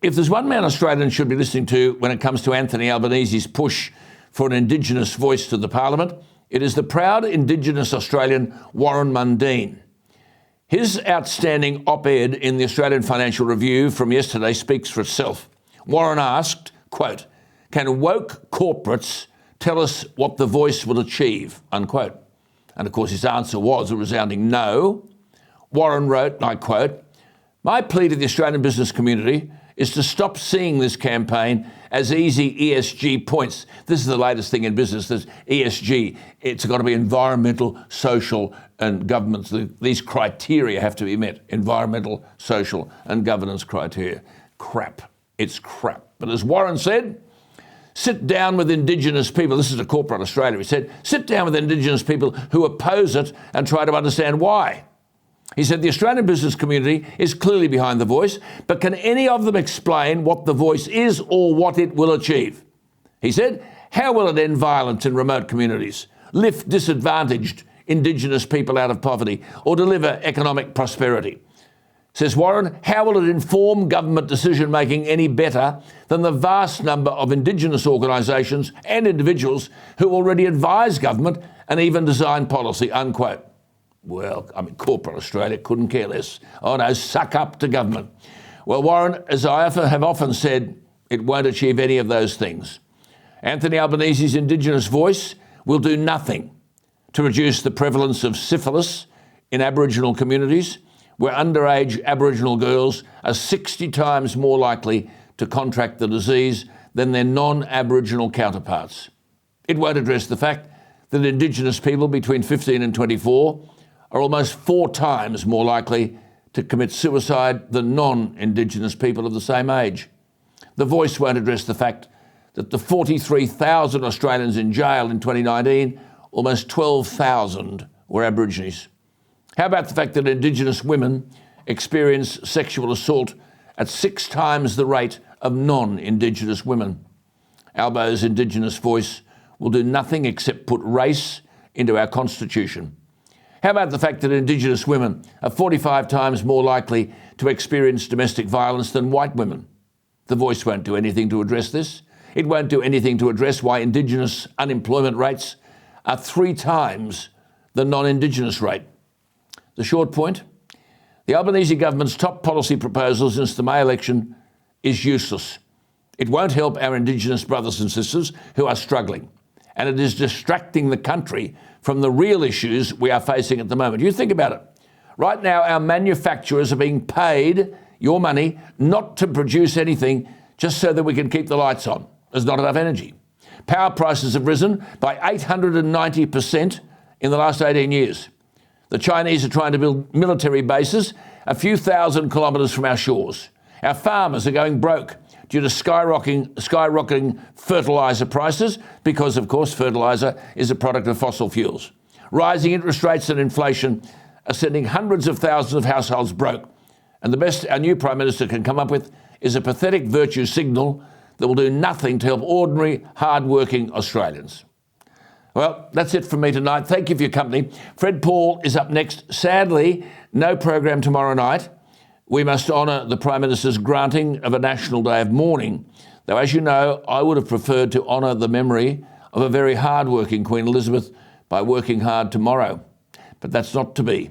If there's one man Australians should be listening to when it comes to Anthony Albanese's push for an Indigenous voice to the Parliament, it is the proud Indigenous Australian Warren Mundine. His outstanding op-ed in the Australian Financial Review from yesterday speaks for itself. Warren asked, quote, "Can woke corporates tell us what the voice will achieve?" unquote. And of course his answer was a resounding no. Warren wrote, and I quote, "My plea to the Australian business community is to stop seeing this campaign as easy ESG points." This is the latest thing in business, there's ESG. It's got to be environmental, social and governance. These criteria have to be met, environmental, social and governance criteria. Crap. It's crap. But as Warren said, sit down with Indigenous people. This is a corporate Australia. He said, sit down with Indigenous people who oppose it and try to understand why. He said the Australian business community is clearly behind the voice, but can any of them explain what the voice is or what it will achieve? He said, how will it end violence in remote communities, lift disadvantaged Indigenous people out of poverty, or deliver economic prosperity? Says Warren, how will it inform government decision-making any better than the vast number of Indigenous organisations and individuals who already advise government and even design policy, unquote. Well, I mean, corporate Australia couldn't care less. Oh no, suck up to government. Well, Warren, as I have often said, it won't achieve any of those things. Anthony Albanese's Indigenous voice will do nothing to reduce the prevalence of syphilis in Aboriginal communities, where underage Aboriginal girls are 60 times more likely to contract the disease than their non-Aboriginal counterparts. It won't address the fact that Indigenous people between 15 and 24 are almost 4 times more likely to commit suicide than non-Indigenous people of the same age. The voice won't address the fact that the 43,000 Australians in jail in 2019, almost 12,000 were Aborigines. How about the fact that Indigenous women experience sexual assault at 6 times the rate of non-Indigenous women? Albo's Indigenous voice will do nothing except put race into our constitution. How about the fact that Indigenous women are 45 times more likely to experience domestic violence than white women? The voice won't do anything to address this. It won't do anything to address why Indigenous unemployment rates are 3 times the non-Indigenous rate. The short point, the Albanese government's top policy proposal since the May election is useless. It won't help our Indigenous brothers and sisters who are struggling, and it is distracting the country from the real issues we are facing at the moment. You think about it. Right now, our manufacturers are being paid your money not to produce anything just so that we can keep the lights on. There's not enough energy. Power prices have risen by 890% in the last 18 years. The Chinese are trying to build military bases a few thousand kilometres from our shores. Our farmers are going broke due to skyrocketing fertiliser prices because, of course, fertiliser is a product of fossil fuels. Rising interest rates and inflation are sending hundreds of thousands of households broke. And the best our new Prime Minister can come up with is a pathetic virtue signal that will do nothing to help ordinary, hard-working Australians. Well, that's it from me tonight. Thank you for your company. Fred Paul is up next. Sadly, no program tomorrow night. We must honour the Prime Minister's granting of a national day of mourning. Though, as you know, I would have preferred to honour the memory of a very hard-working Queen Elizabeth by working hard tomorrow. But that's not to be.